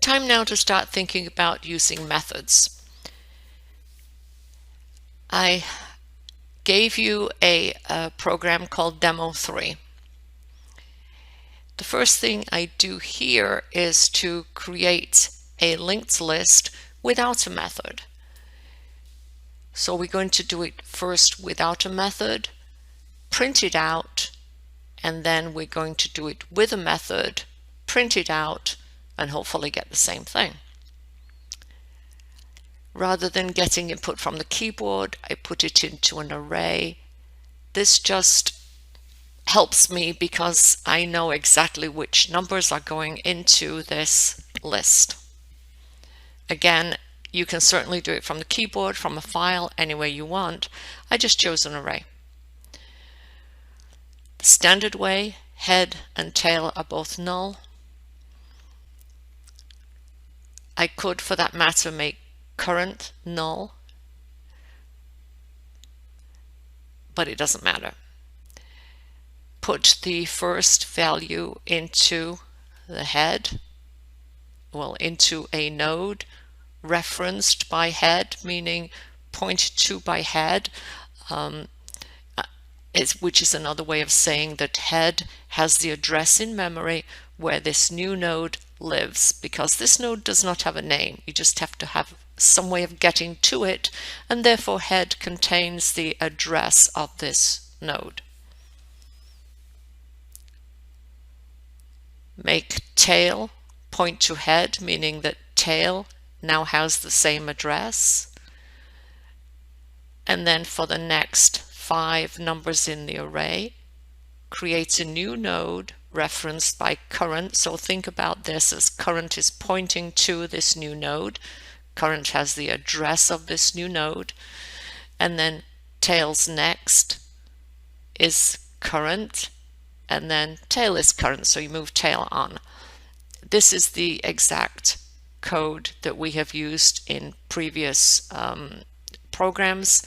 Time now to start thinking about using methods. I gave you a program called Demo 3. The first thing I do here is to create a linked list without a method. So we're going to do it first without a method, print it out, and then we're going to do it with a method, print it out, and hopefully get the same thing. Rather than getting input from the keyboard, I put it into an array. This just helps me because I know exactly which numbers are going into this list. Again, you can certainly do it from the keyboard, from a file, any way you want. I just chose an array. The standard way, head and tail are both null. I could, for that matter, make current null, but it doesn't matter. Put the first value into the head, well, into a node referenced by head, meaning pointed to by head, which is another way of saying that head has the address in memory where this new node lives, because this node does not have a name. You just have to have some way of getting to it, and therefore head contains the address of this node. Make tail point to head, meaning that tail now has the same address. And then for the next 5 numbers in the array, create a new node referenced by current. So think about this as current is pointing to this new node. Current has the address of this new node. And then tail's next is current, and then tail is current, so you move tail on. This is the exact code that we have used in previous programs.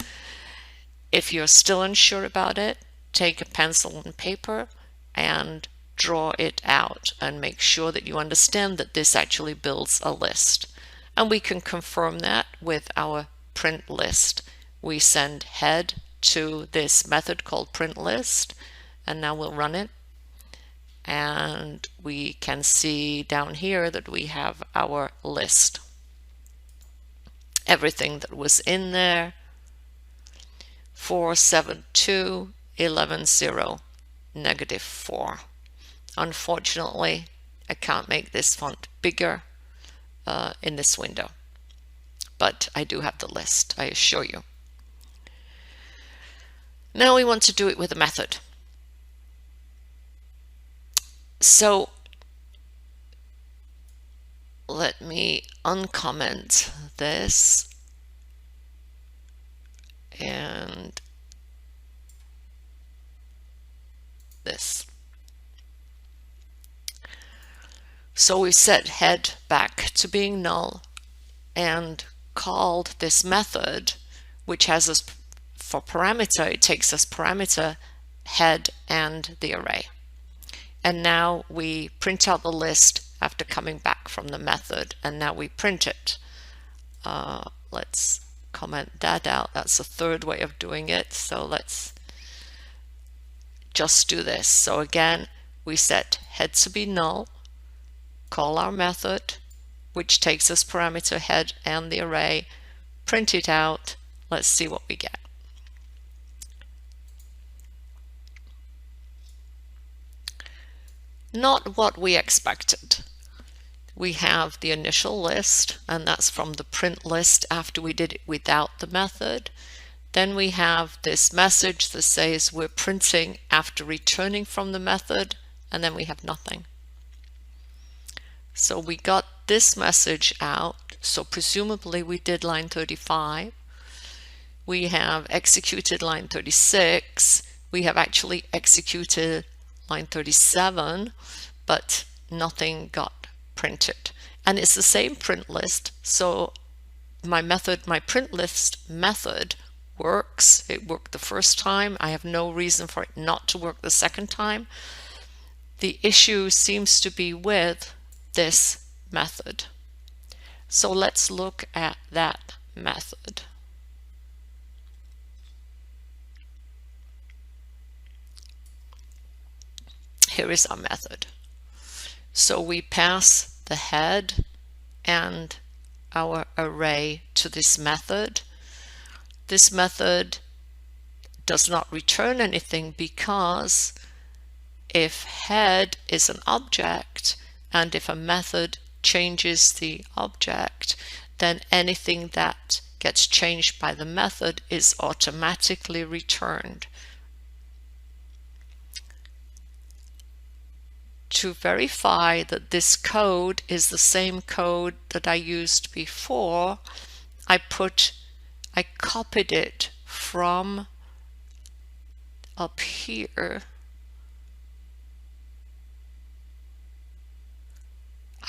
If you're still unsure about it, take a pencil and paper and draw it out and make sure that you understand that this actually builds a list. And we can confirm that with our print list. We send head to this method called print list, and now we'll run it. And we can see down here that we have our list. Everything that was in there, 472, 11, 0, -4. Unfortunately, I can't make this font bigger in this window, but I do have the list, I assure you. Now we want to do it with a method. So let me uncomment this and this. So we set head back to being null and called this method, which has us for parameter, it takes us parameter, head, and the array. And now we print out the list after coming back from the method, and now we print it. Let's comment that out. That's a third way of doing it. So let's just do this. So again, we set head to be null, call our method, which takes us parameter, head, and the array, print it out. Let's see what we get. Not what we expected. We have the initial list, and that's from the print list after we did it without the method. Then we have this message that says we're printing after returning from the method, and then we have nothing. So we got this message out, so presumably we did line 35. We have executed line 36. We have actually executed line 37, but nothing got printed. And it's the same print list, so my print list method works. It worked the first time. I have no reason for it not to work the second time. The issue seems to be with this method. So let's look at that method. Here is our method. So we pass the head and our array to this method. This method does not return anything because if head is an object and if a method changes the object, then anything that gets changed by the method is automatically returned. To verify that this code is the same code that I used before, I copied it from up here.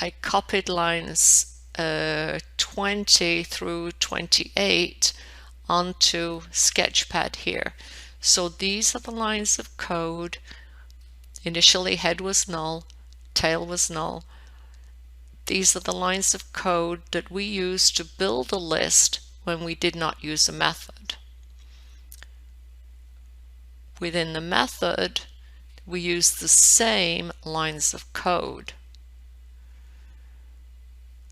I copied lines 20 through 28 onto Sketchpad here. So these are the lines of code. Initially head was null, tail was null. These are the lines of code that we used to build a list when we did not use a method. Within the method, we use the same lines of code.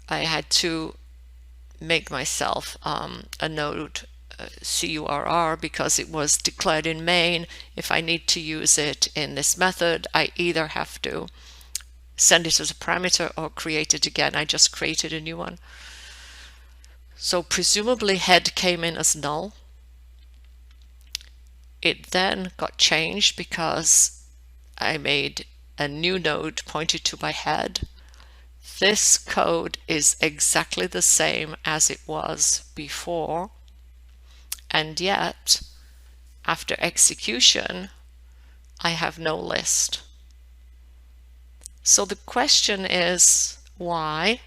I had to make myself a node CURR because it was declared in main. If I need to use it in this method, I either have to send it as a parameter or create it again. I just created a new one. So presumably head came in as null. It then got changed because I made a new node pointed to by head. This code is exactly the same as it was before, and yet after execution I have no list. So the question is why?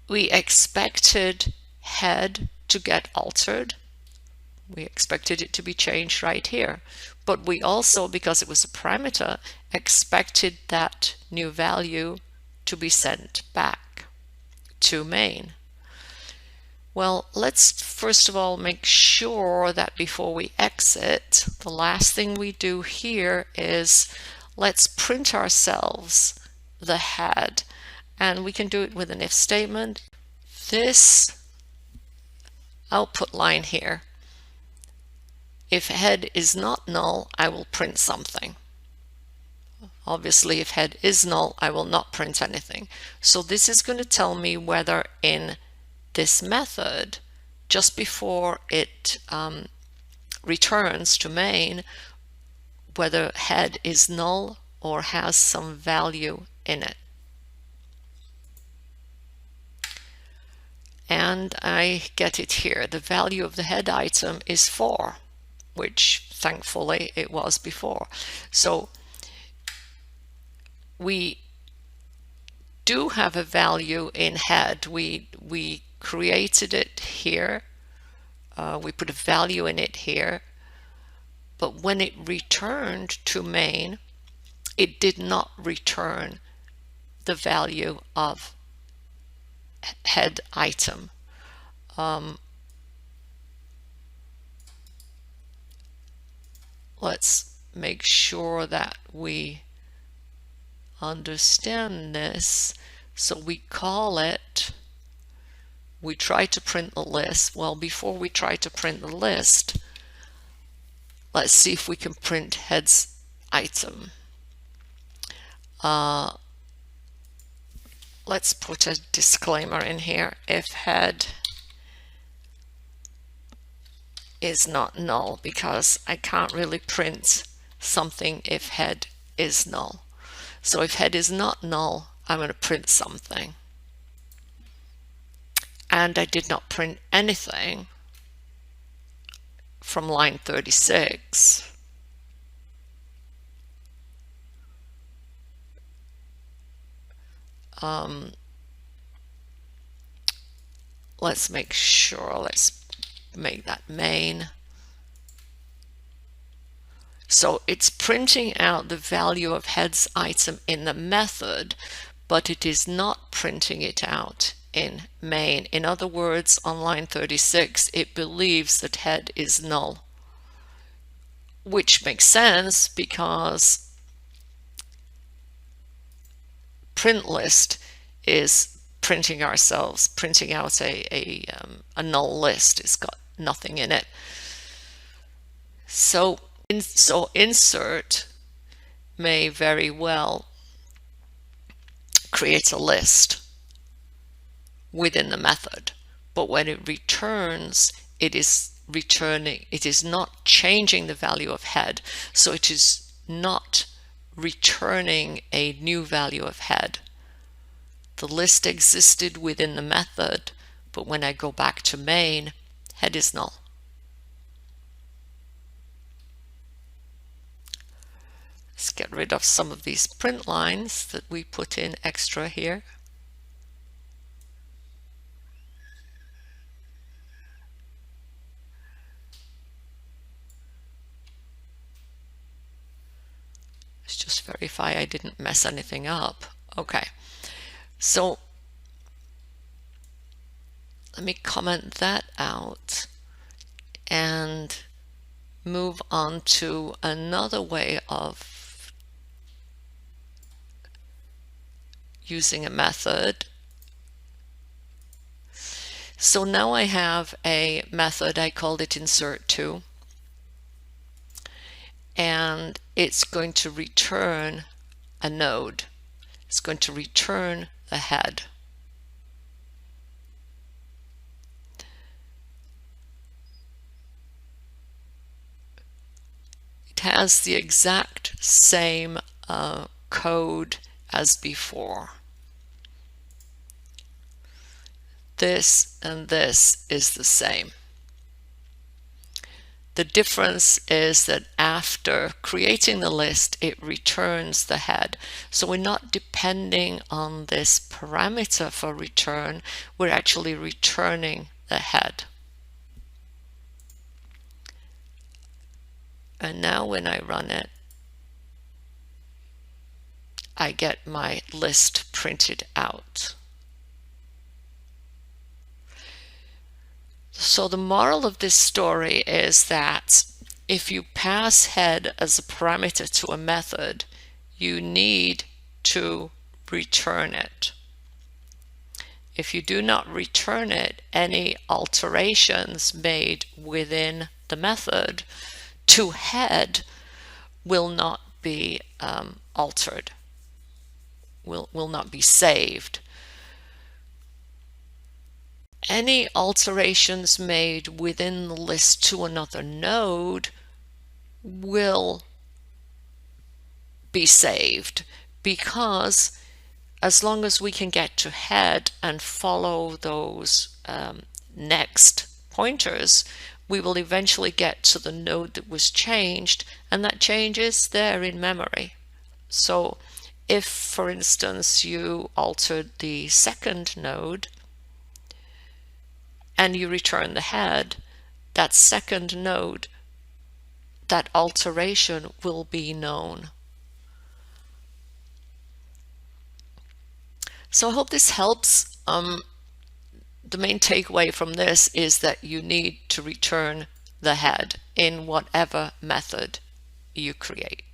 We expected head to get altered. We expected it to be changed right here. But we also, because it was a parameter, expected that new value to be sent back to main. Well, let's first of all make sure that before we exit, the last thing we do here is let's print ourselves the head. And we can do it with an if statement. This output line here, if head is not null, I will print something. Obviously, if head is null, I will not print anything. So this is going to tell me whether in this method, just before it returns to main, whether head is null or has some value in it. And I get it here. The value of the head item is 4, which thankfully it was before. So we do have a value in head. We created it here. We put a value in it here. But when it returned to main, it did not return the value of head item. Let's make sure that we understand this. So we call it, we try to print the list. Well, before we try to print the list, let's see if we can print head's item. Let's put a disclaimer in here. If head is not null, because I can't really print something if head is null. So if head is not null, I'm going to print something. And I did not print anything from line 36. Let's make sure, let's make that main. So it's printing out the value of head's item in the method, but it is not printing it out in main. In other words, on line 36, it believes that head is null, which makes sense because print list is printing out a null list. It's got nothing in it. So insert may very well create a list within the method, but when it returns, it is not changing the value of head, so it is not returning a new value of head. The list existed within the method, but when I go back to main, head is null. Let's get rid of some of these print lines that we put in extra here. Let's just verify I didn't mess anything up. Okay, so let me comment that out and move on to another way of using a method. So now I have a method, I called it insert2, and it's going to return a node. It's going to return the head. It has the exact same code as before. This and this is the same. The difference is that after creating the list, it returns the head. So we're not depending on this parameter for return, we're actually returning the head. And now when I run it, I get my list printed out. So the moral of this story is that if you pass head as a parameter to a method, you need to return it. If you do not return it, any alterations made within the method to head will not be altered, will not be saved. Any alterations made within the list to another node will be saved, because as long as we can get to head and follow those next pointers, we will eventually get to the node that was changed, and that change is there in memory. So if, for instance, you altered the second node and you return the head, that second node, that alteration will be known. So I hope this helps. The main takeaway from this is that you need to return the head in whatever method you create.